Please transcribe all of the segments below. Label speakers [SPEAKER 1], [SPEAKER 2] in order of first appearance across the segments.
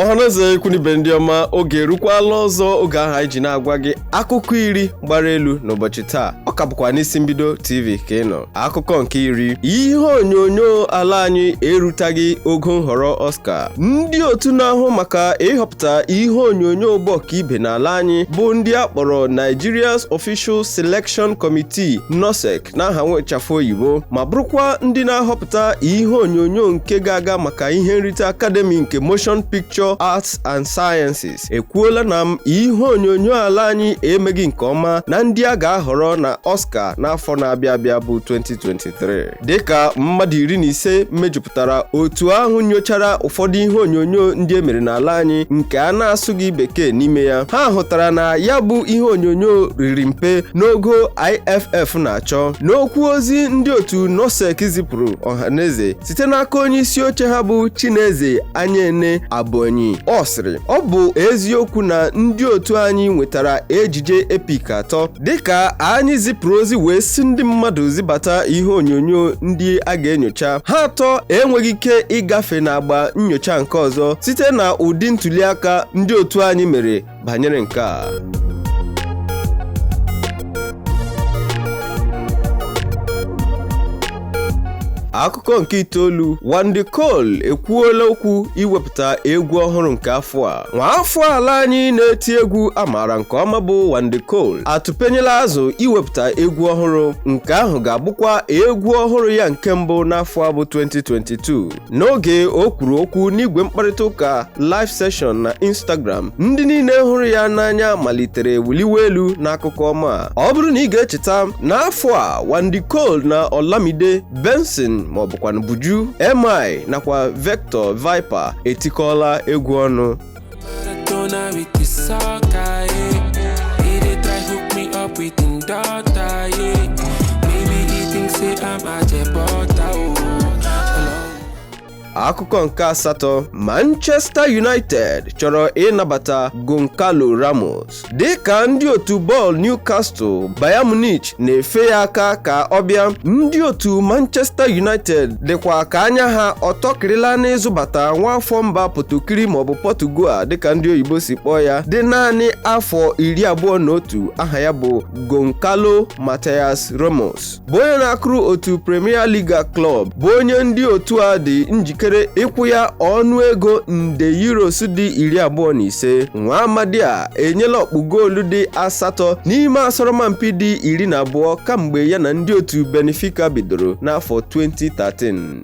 [SPEAKER 1] Ọhaneze kwunibe ndị ọma oge erukwala ọzọ oge ahụ anyị ji na-agwa gị akụkọ iri gbara elu n'ụbọchị taa. Ọ ka bụkwa n'isi mbido TV ka ị nọ. Akụkọ nke iri, ihe onyonyo ala anyị erutaghị ogo nhọrọ Oscar. Ndị otu na-ahụ maka ịhọpụta ihe onyonyo bụ ọkaibe n'ala anyị bụ ndị akpọrọ Nigeria's Official Selection Committee NOSEC n'aha nwechafụ oyibo, ma bụrụkwa ndị na-ahọpụta ihe onyonyo nke ga-aga maka ihe nrite Academy nke Motion Picture Arts and Sciences ekwuola na ihe onyonyo ala anyị emeghị nke ọma na ndị a ga-ahọrọ na Oscar n'afọ na-abịa abịa bụ 2023. Dịka mmadụ 15 mejupụtara otu ahụ nyochara ụfọdụ ihe onyonyo ndị emere n'ala anyị nke a na-asụghị bekee n'ime ya, ha hụtara na ya bụ ihe onyonyo riri mpe n'ogo IFF na-achọ. N'okwu ozi ndị otu NOSEC zipụrụ ọhaneze site n'aka onye isi oche ha bụ Chineze Anyene Abonyi, ọ sịrị ọ bụ eziokwu na ndị otu anyị nwetara ejije epik 3 dịka anyị zipụrụ ozi wee si ndị mmadụ zibata ihe onyonyo ndị a ga-enyocha. Ha atọ enweghị ike ịgafe n'agba nyocha nke ọzọ site na ụdị ntụliaka ndị otu anyị mere banyere nke a. Akụkọ nke itoolu, Wande Cole ekwuola okwu iwepụta egwu ọhụrụ nke afọ a. Nwaafọ ala anyị na-eti egwu amaara nke ọma bụ Wande Cole atụpenyela azụ iwepụta egwu ọhụrụ, nke ahụ ga-abụkwa egwu ọhụrụ ya nke mbụ n'afọ a bụ 2022. N'oge o kwuru okwu n'igwe mkparịta ụka live session na Instagram, ndị niile hụrụ ya n'anya malitere wuliwe elu n'akụkọ ọma. Ọ bụrụ na ị ga-echeta, n'afọ a Wande Cole na Olamide Benson ma ọ bụkwa Buju, MI nakwa Vector Viper etikọla egwu ọnụ. Akụkọ nke asatọ, Manchester United chọrọ ịnabata Goncalo Ramos dịka ndị otu bọọlụ Newcastle Bayern Munich na-efe ya aka ka ọ bịa. Ndị otu Manchester United dịkwa ka anya ha ọtọkịrịla n'ịzụbata nwaafọ mba Potokiri maọbụ Portugal dịka ndị oyibo si kpọọ ya, dị naanị afọ 21, aha ya bụ Goncalo Matheus Ramos, bụ onye na-akụrụ otu Premier League Club, bụ onye ndị otu a dị njikere ịkwụ ya ọnụ ego nde euros dị 25. Nwa amadi a enyela ọkpụ goolu dị 8 n'ime asọrọmpi dị 12 kamgbe ya na ndị otu Benfica bidoro n'afọ 2013.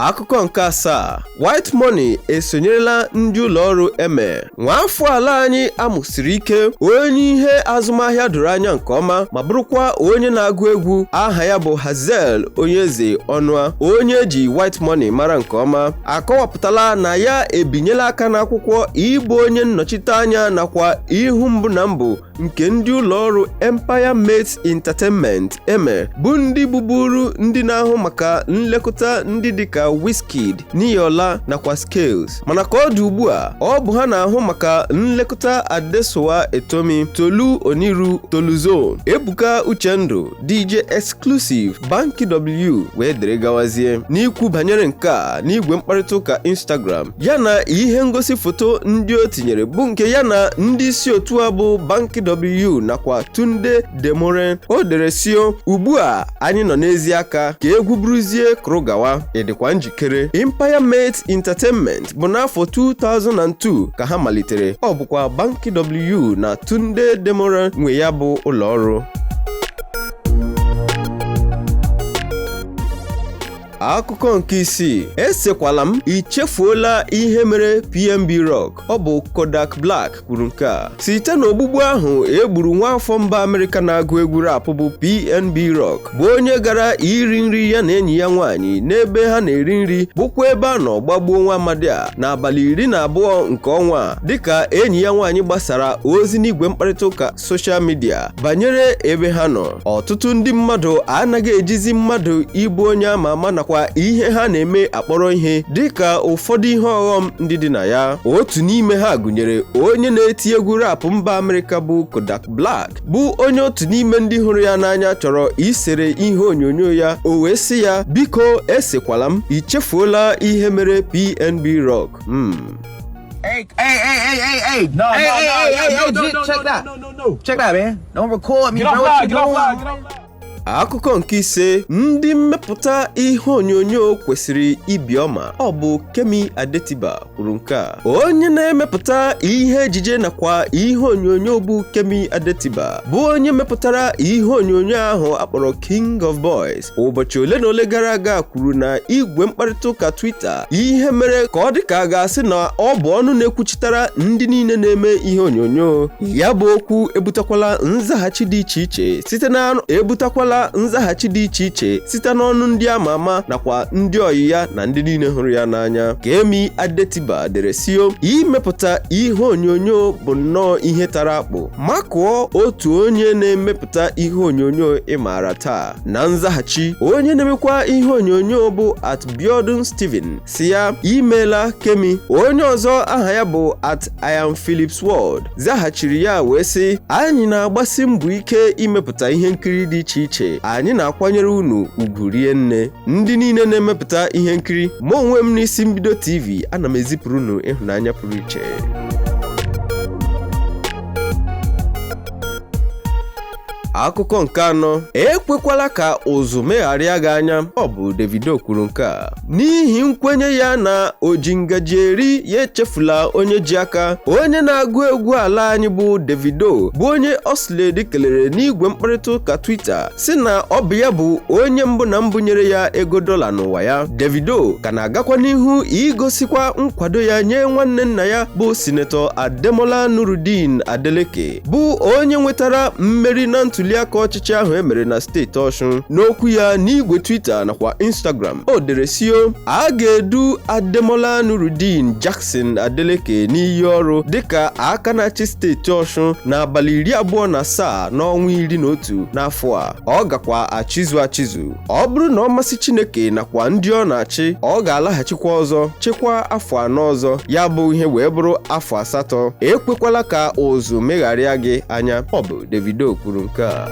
[SPEAKER 1] Akụkọ nke asaa, White Money esonyerela ndị ụlọọrụ eme. Nwaafọ ala anyị amụsiri ike, onye ihe azụmahịa doro anya nke ọma ma bụrụkwa onye na-agụ egwu, aha ya bụ Hazel Onyeze Ọnụa, onye eji White Money mara nke ọma, akọwapụtala na ya ebinyela aka n'akwụkwọ ịbụ onye nnọchite anya nakwa ihu mbụ na mbụ nke ndị ụlọọrụ Empire Mates Entertainment eme, bụ ndị bụburu ndị na-ahụ maka nlekọta ndị dịka Wizkid, Niola nakwa Scales, mana ka ọ dị ugbu a ọ bụ ha na-ahụ maka nlekọta Adesowa Etomi, Tolu Oniru, Toluzo, Ebuka Uchendu, DJ Exclusive, Banky W wee dere gawazie. N'ikwu banyere nke a n'igwe mkparịta ụka Instagram, ya na ihe ngosi foto ndị o tinyere bụ nke ya na ndị isi otu a bụ Banky W nakwa Tunde Demoren, o dere sio, ugbu a anyị nọ n'ezi aka ka egwu buruzie kụrụ gawa, edekwa njikere. Empire Mates Entertainment bụ n'afọ 2002 ka ha malitere, ọ bụkwa Banky W na Tunde Demoren nwe ya bụ ụlọọrụ. Akụkọ nke isii, esekwala m ichefuola ihe mere PNB Rock, ọ bụ Kodak Black kwuru nke a. Site n'ogbugbu ahụ egburu nwaafọ mba Amerịka na-agụ egwu rap bụ PNB Rock, bụ onye gara iri nri ya na enyi ya nwaanyị n'ebe ha na-eri nri, bụkwa ebe a nọ gbagbuo nwa amadi a n'abalị 12 nke ọnwa, dịka enyi ya nwaanyị gbasara ozi n'igwe mkparịta ụka soshal midia banyere ebe ha nọ. Ọtụtụ ndị mmadụ anaghị ejizi mmadụ ịbụ onye ama ama nakwa ihe ha na-eme akpọrọ ihe dịka ụfọdụ ihe ọghọm ndị dị na ya. Otu n'ime ha gụnyere onye na-eti egwu rap mba Amerịka bụ Kodak Black, bụ onye otu n'ime ndị hụrụ ya n'anya chọrọ isere ihe onyonyo ya, o wee sị ya, biko esekwala m, ichefuola ihe mere PNB Rock.
[SPEAKER 2] Hey. No. Check that, man. Don't record me, bro. What you doing?
[SPEAKER 1] Akụkọ nke ise, ndị mmepụta ihe onyonyo kwesịrị ibiọma. Ọ bụ Kemi Adetiba kwuru nke a. Onye na-emepụta ihe ejije nakwa ihe onyonyo bụ Kemi Adetiba bụ onye mepụtara ihe onyonyo ahụ akpọrọ King of Boys. Ụbọchị ole na ole gara aga kwuru na igwe mkparịta ụka Twitter ihe mere ka ọ dị ka a ga-asị na ọ bụ ọnụ na-ekwuchitara ndị niile na-eme ihe onyonyo. Ya bụ okwu ebutakwala nzaghachi dị iche iche site n'ọnụ ndị ama ama nakwa ndị ọyị ya na ndị niile hụrụ ya n'anya. Kemi Adetiba dere sio, imepụta ihe onyonyo bụ nnọọ ihe tara akpụ, makụọ otu onye na-emepụta ihe onyonyo ịmara taa. Na nzaghachi, onye na-emekwa ihe onyonyo bụ @Biodun Steven si ya, imeela Kemi. Onye ọzọ aha ya bụ @IamPhillipsWorld zaghachiri ya wee sị, anyị na-agbasi mbọ ike imepụta ihe nkiri dị iche iche, anyị na-akwanyere unu ugwu rie nne. Ndị niile na-emepụta ihe nkiri, mụ onwe m n'isi mbido TV ana m ezipụrụ unu ịhụnanya pụrụ iche. Akụkọ nke anọ, ekwekwala ka ụzụ megharịa gị anya. Ọ bụ Davido kwuru nke a n'ihi nkwenye ya na oji ngaji eri ya echefula onye ji aka. Onye na-agụ egwu ala anyị bụ Davido bụ onye Oslade kelere n'igwe mkparịta ụka Twitter si na ọ bụ ya bụ onye mbụ na mbụ nyere ya ego $1 n'ụwa ya. Davido ka na-agakwa n'ihu igosikwa nkwado ya nye nwanne nna ya bụ Sinetọ Ademola Nurudeen Adeleke, bụ onye nwetara mmeri na ntụliaka ọchịchị ahụ emere na steeti Ọshụn. N'okwu ya n'igwe Twitter nakwa Instagram, o dere sio, a ga-edu Ademola Nurudeen Jackson Adeleke n'iyi ọrụ dịka aka na-achị steeti Ọshụn n'abalị 27 n'ọnwa 11 n'afọ a. Ọ gakwa achịzụ. Ọ bụrụ na ọ masị Chineke nakwa ndị ọ na-achị, ọ ga-alaghachikwa ọzọ chekwa afọ 4 ọzọ, ya bụ ihe wee bụrụ afọ 8. Ekwekwala ka ụzụ megharịa gị anya. Ọ bụ Davido kwuru nke a.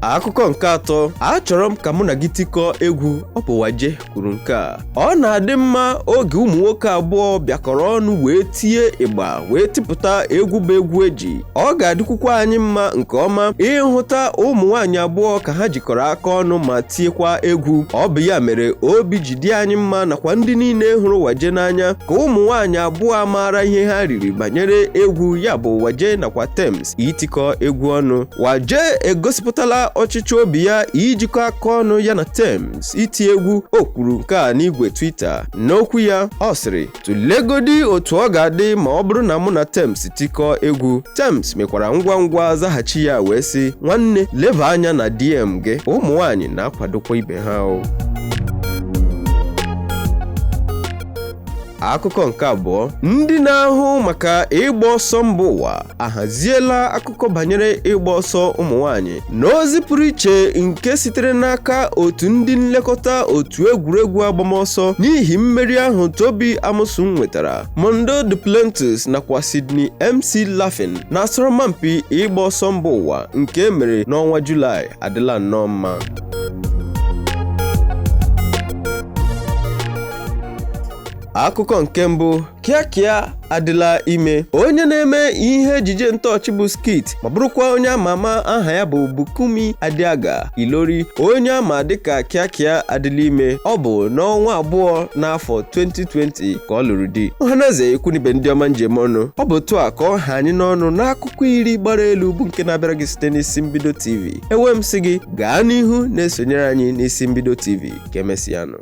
[SPEAKER 1] Akụkọ nke atọ, achọrọ m ka mụ na gị tikọọ egwu. Ọ bụ Waje kwuru nke a. Ọ na-adị mma oge ụmụ nwoke abụọ bịakọrọ ọnụ wee tie ịgba wee tipụta egwu bụ egwu eji. Ọ ga-adịkwukwa anyị mma nke ọma ịhụta ụmụ nwaanyị abụọ ka ha jikọrọ aka ọnụ ma tiekwa egwu. Ọ bụ ya mere obi ji dị anyị mma nakwa ndị niile hụrụ Waje n'anya ka ụmụ nwaanyị abụọ maara ihe ha riri banyere egwu, ya bụ Waje nakwa Tems itikọ egwu ọnụ. Waje egosipụtala ọchịchị obi ya ijikọ aka ọnụ ya na Tems iti egwu. O kwuru nke a n'igwe Twitter. N'okwu ya, ọ sịrị, tụlegodi otu ọ ga-adị ma ọ bụrụ na mụ na Tems tikọ egwu. Tems mekwara ngwa zaghachi ya wee sị, nwanne, leba anya na DM gị, ụmụ nwaanyị na-akwadokwa ibe ha. Akụkọ nke abụọ, ndị na-ahụ maka ịgba ọsọ mba ụwa ahaziela akụkọ banyere ịgba ọsọ ụmụ nwaanyị n'ozi pụrụ iche nke sitere n'aka otu ndị nlekọta otu egwuregwu agbamọsọ n'ihi mmeri ahụ Tobi Amusun nwetara. Mondo Duplantis nakwa Sydney MC Laffin na asọmpi ịgba ọsọ mba ụwa nke emere n'ọnwa Julaị adịla nnọọ mma. Akụkọ nke mbụ, Kia adịla ime. Onye na-eme ihe ejije ntọọchị bụ skit ma bụrụkwa onye ama ama aha ya bụ Bukumi Adiaga Ilori, onye ama dịka Kia adịla ime. Ọ bụ n'ọnwa 2 n'afọ 2020 ka ọ lụrụ di. Ọhaneze ekwunibe ndị ọma njem ọnụ. Ọ bụ otu a ka ọ ha anyị n'ọnụ n'akụkọ 10 gbara elu bụ nke na-abịara gị site n'isi mbido TV. Ewe m sị gị gaa n'ihu na-esonyere anyị n'isi mbido TV. Ka emesịanụ.